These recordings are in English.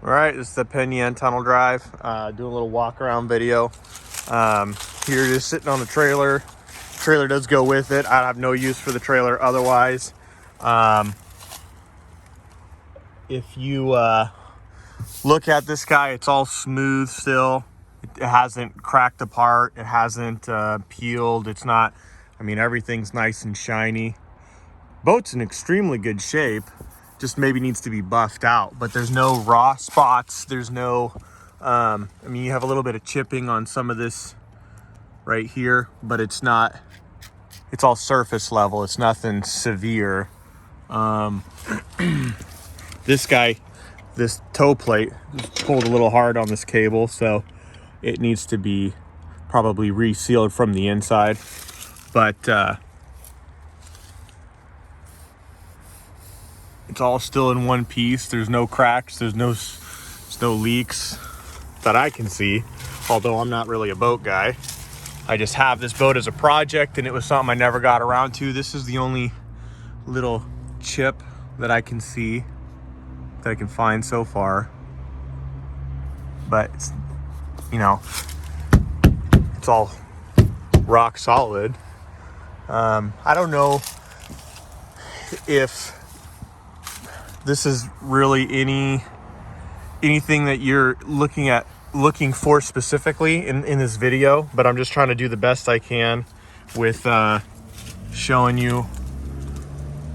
All right, this is the Penn Yan Tunnel Drive. Doing a little walk around video. Here just sitting on the trailer. Trailer does go with it. I have no use for the trailer otherwise. If you look at this guy, it's all smooth still. It hasn't cracked apart. It hasn't peeled. It's not, I mean, everything's nice and shiny. Boat's in extremely good shape. Just maybe needs to be buffed out, but there's no raw spots. There's no, I mean, you have a little bit of chipping on some of this right here, but it's not, it's all surface level. It's nothing severe. This guy, this toe plate pulled a little hard on this cable, so it needs to be probably resealed from the inside, but it's all still in one piece. There's no cracks. There's no leaks that I can see, although I'm not really a boat guy. I just have this boat as a project, and it was something I never got around to. This is the only little chip that I can see, that I can find so far. But, you know, it's all rock solid. I don't know if this is really anything that you're looking for specifically in this video, but I'm just trying to do the best I can with showing you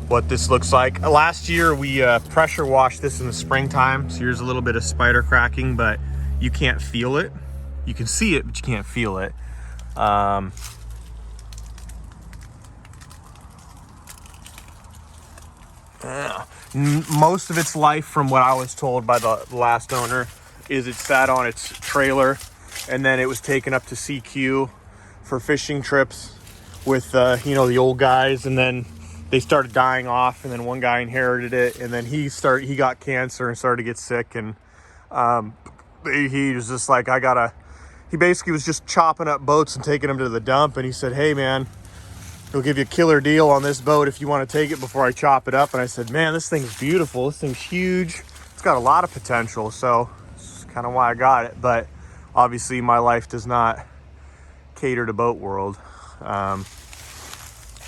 what this looks like. Last year we pressure washed this in the springtime, so here's a little bit of spider cracking, but you can't feel it. You can see it, but you can't feel it. Most of its life, from what I was told by the last owner, is it sat on its trailer, and then it was taken up to CQ for fishing trips with you know, the old guys, and then they started dying off, and then one guy inherited it, and then he got cancer and started to get sick, and he was just like, he basically was just chopping up boats and taking them to the dump, and he said, hey man, he'll give you a killer deal on this boat if you want to take it before I chop it up. And I said, man, this thing's beautiful. This thing's huge. It's got a lot of potential. So it's kind of why I got it. But obviously my life does not cater to boat world. The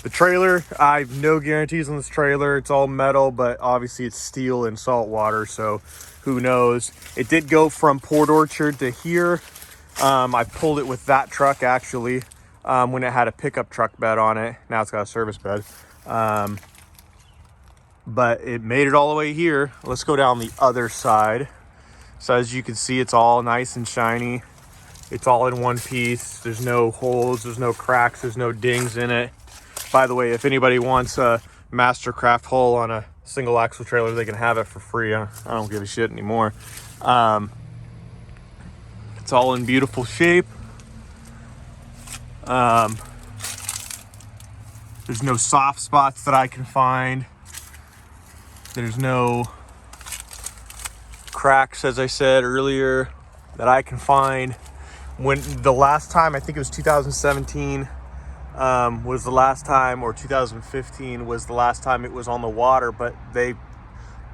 trailer, I have no guarantees on this trailer. It's all metal, but obviously it's steel and salt water. So who knows? It did go from Port Orchard to here. I pulled it with that truck actually. When it had a pickup truck bed on it. Now it's got a service bed. But it made it all the way here. Let's go down the other side. So as you can see, it's all nice and shiny. It's all in one piece. There's no holes, there's no cracks, there's no dings in it. By the way, if anybody wants a Mastercraft hull on a single axle trailer, they can have it for free. I don't give a shit anymore. It's all in beautiful shape. There's no soft spots that I can find. There's no cracks, as I said earlier, that I can find. When the last time, I think it was 2017, was the last time, or 2015 was the last time it was on the water, but they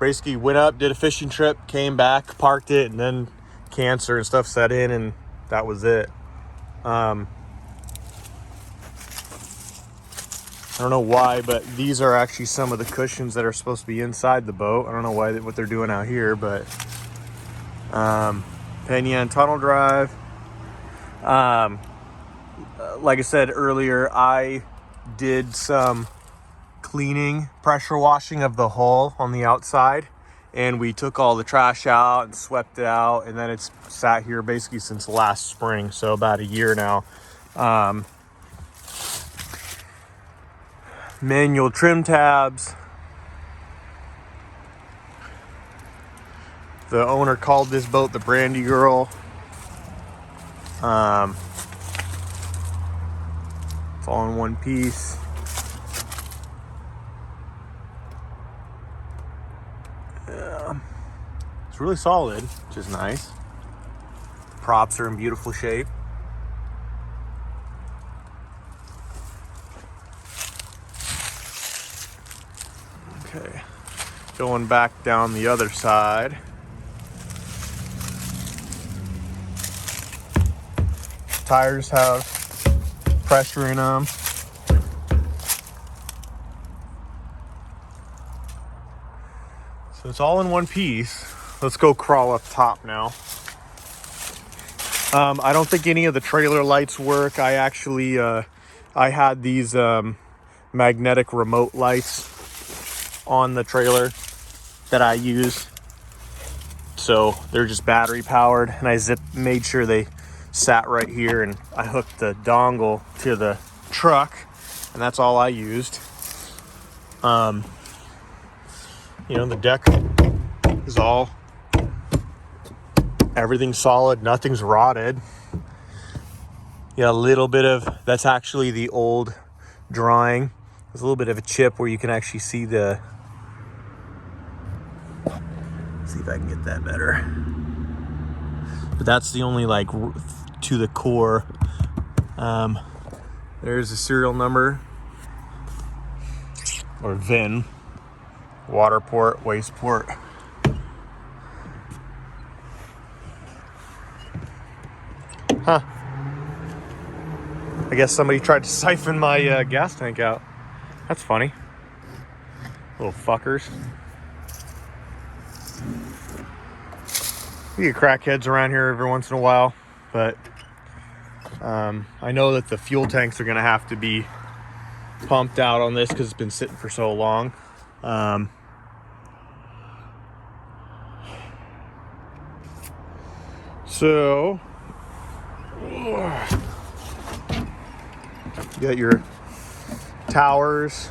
basically went up, did a fishing trip, came back, parked it, and then cancer and stuff set in, and that was it. I don't know why, but these are actually some of the cushions that are supposed to be inside the boat. I don't know why, what they're doing out here, but Penn Yan Tunnel Drive. Like I said earlier, I did some cleaning, pressure washing of the hull on the outside, and we took all the trash out and swept it out, and then it's sat here basically since last spring, so about a year now. Manual trim tabs. The owner called this boat the Brandy Girl. It's all in one piece. It's really solid, which is nice. Props are in beautiful shape. Okay, going back down the other side. tires have pressure in them. So it's all in one piece. Let's go crawl up top now. I don't think any of the trailer lights work. I actually, I had these magnetic remote lights on the trailer that I use. So they're just battery powered, and I made sure they sat right here, and I hooked the dongle to the truck, and that's all I used. You know, the deck is everything's solid, nothing's rotted. Yeah, a little bit of, that's actually the old drawing. There's a little bit of a chip where you can actually see see if I can get that better. But that's the only, like, to the core. There's a serial number, or VIN, water port, waste port. Huh. I guess somebody tried to siphon my gas tank out. That's funny. Little fuckers. We get crackheads around here every once in a while, but I know that the fuel tanks are gonna have to be pumped out on this because it's been sitting for so long. So you got your towers.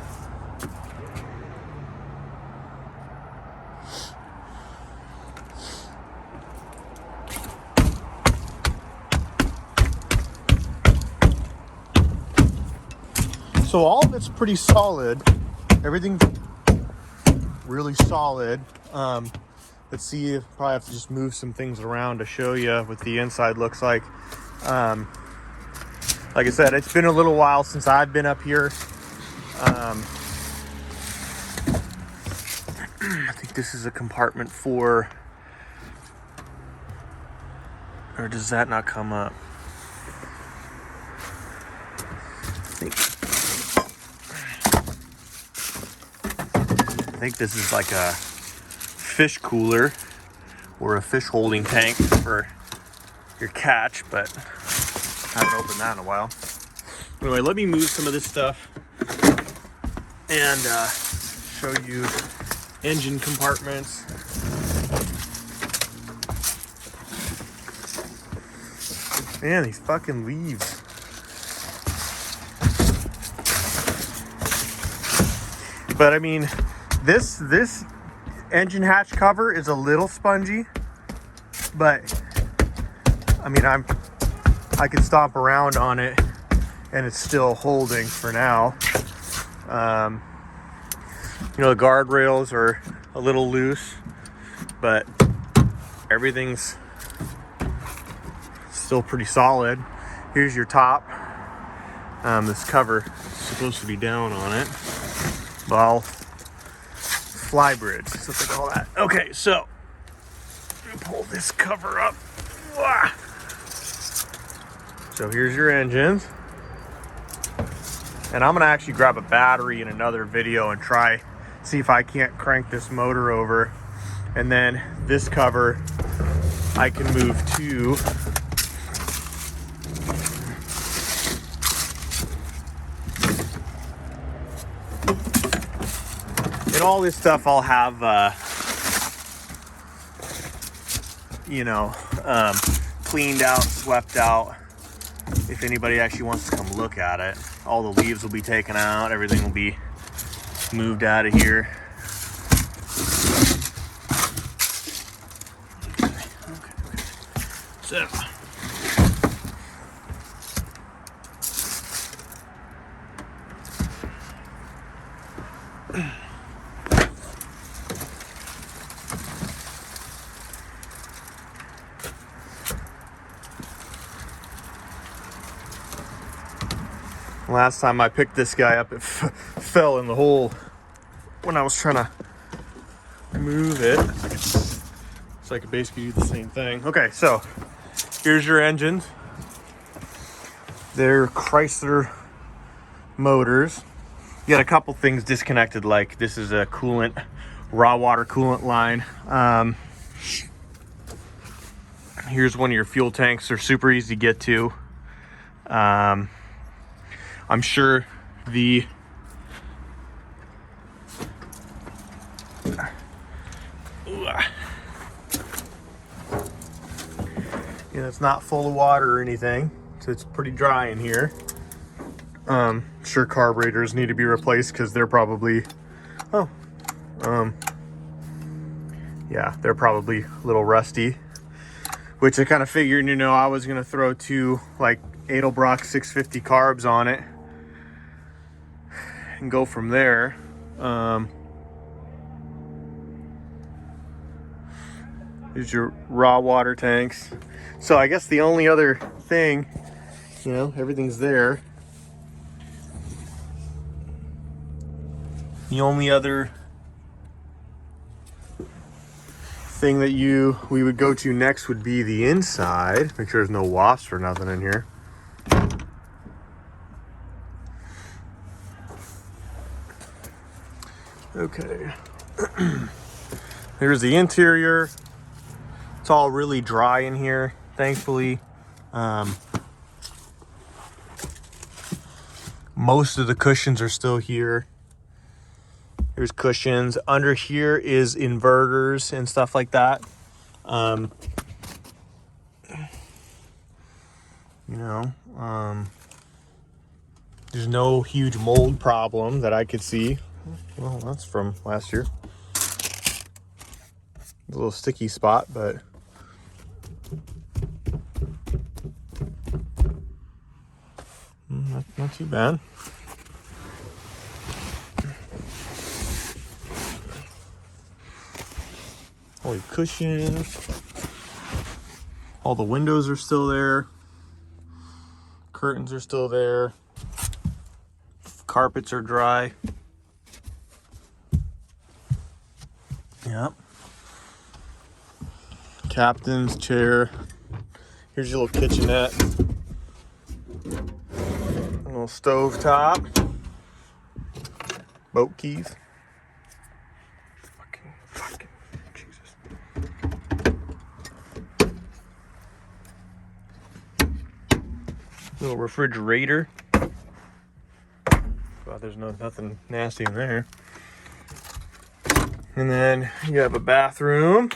So all of it's pretty solid. Everything's really solid. Let's see, probably have to just move some things around to show you what the inside looks like. Like I said, it's been a little while since I've been up here. I think this is a compartment for, or does that not come up? I think this is like a fish cooler or a fish holding tank for your catch, but I haven't opened that in a while. Anyway, let me move some of this stuff and show you engine compartments. Man, these fucking leaves. But I mean, this engine hatch cover is a little spongy, but I mean, I can stomp around on it and it's still holding for now. You know, the guardrails are a little loose, but everything's still pretty solid. Here's your top. This cover is supposed to be down on it. Well, fly bridge, that's what they call that. Okay, so I'm gonna pull this cover up. So here's your engines. And I'm gonna actually grab a battery in another video and try, see if I can't crank this motor over. And then this cover I can move to and all this stuff I'll have, you know, cleaned out, swept out. If anybody actually wants to come look at it, all the leaves will be taken out. Everything will be moved out of here. Okay. So. Last time I picked this guy up, it fell in the hole when I was trying to move it. So I could basically do the same thing. Okay, so here's your engines. They're Chrysler motors. You got a couple things disconnected, like this is a coolant, raw water coolant line. Here's one of your fuel tanks. They're super easy to get to. I'm sure the it's not full of water or anything, so it's pretty dry in here. Sure carburetors need to be replaced because they're probably yeah, they're probably a little rusty, which I kind of figured, I was gonna throw two like Edelbrock 650 carbs on it and go from there. Here's your raw water tanks. So I guess the only other thing, everything's there. The only other thing that we would go to next would be the inside. Make sure there's no wasps or nothing in here. Okay. Here's the interior. It's all really dry in here, thankfully. Most of the cushions are still here. Here's cushions. Under here is inverters and stuff like that. There's no huge mold problem that I could see. Well, that's from last year. A little sticky spot, but not too bad. All your cushions. All the windows are still there. Curtains are still there. Carpets are dry. Yep. Captain's chair. Here's your little kitchenette. A little stove top. Boat keys. Fucking Jesus. Little refrigerator. God, there's nothing nasty in there. And then you have a bathroom.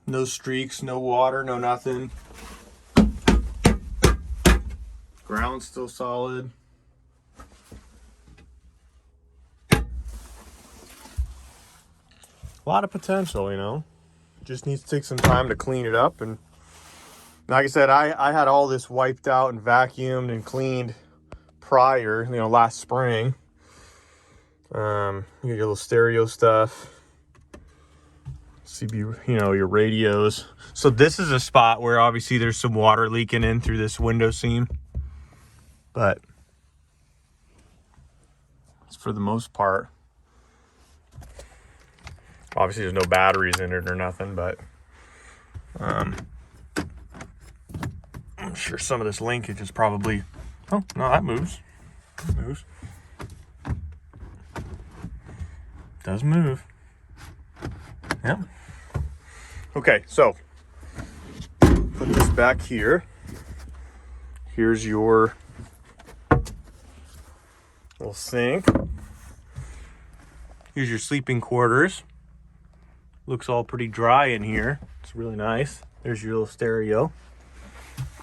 No streaks, no water, no nothing. Ground's still solid. A lot of potential, Just needs to take some time to clean it up. And like I said, I had all this wiped out and vacuumed and cleaned prior, last spring. You get your little stereo stuff. CB, your radios. So this is a spot where obviously there's some water leaking in through this window seam, but it's for the most part. Obviously there's no batteries in it or nothing, but I'm sure some of this linkage is probably, oh no, that moves. It moves. Does move. Yep. Okay, so put this back here. Here's your little sink. Here's your sleeping quarters. Looks all pretty dry in here. It's really nice. There's your little stereo.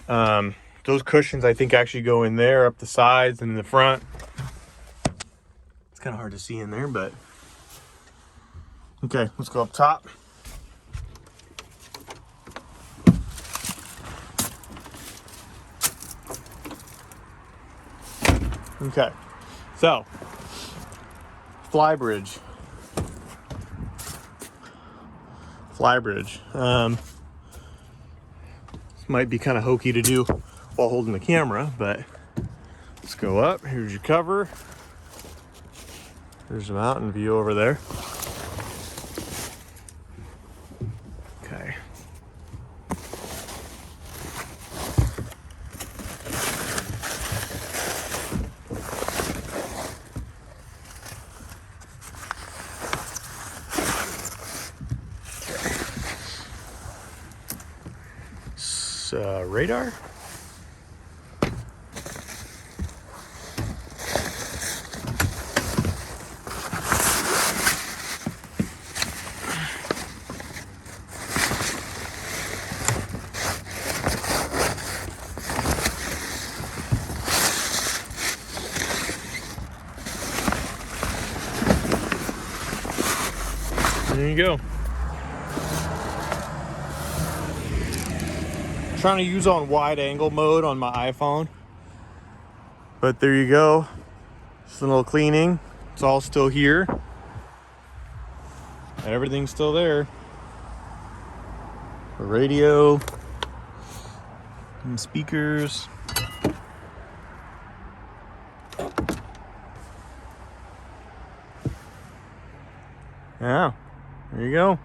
Those cushions I think actually go in there, up the sides and in the front. It's kind of hard to see in there, but okay, let's go up top. Okay, so Flybridge. This might be kind of hokey to do while holding the camera, but let's go up. Here's your cover. There's a mountain view over there. Okay. this radar. There you go. Trying to use on wide angle mode on my iPhone, but there you go. Just a little cleaning. It's all still here. Everything's still there. The radio and speakers. Yeah, there you go.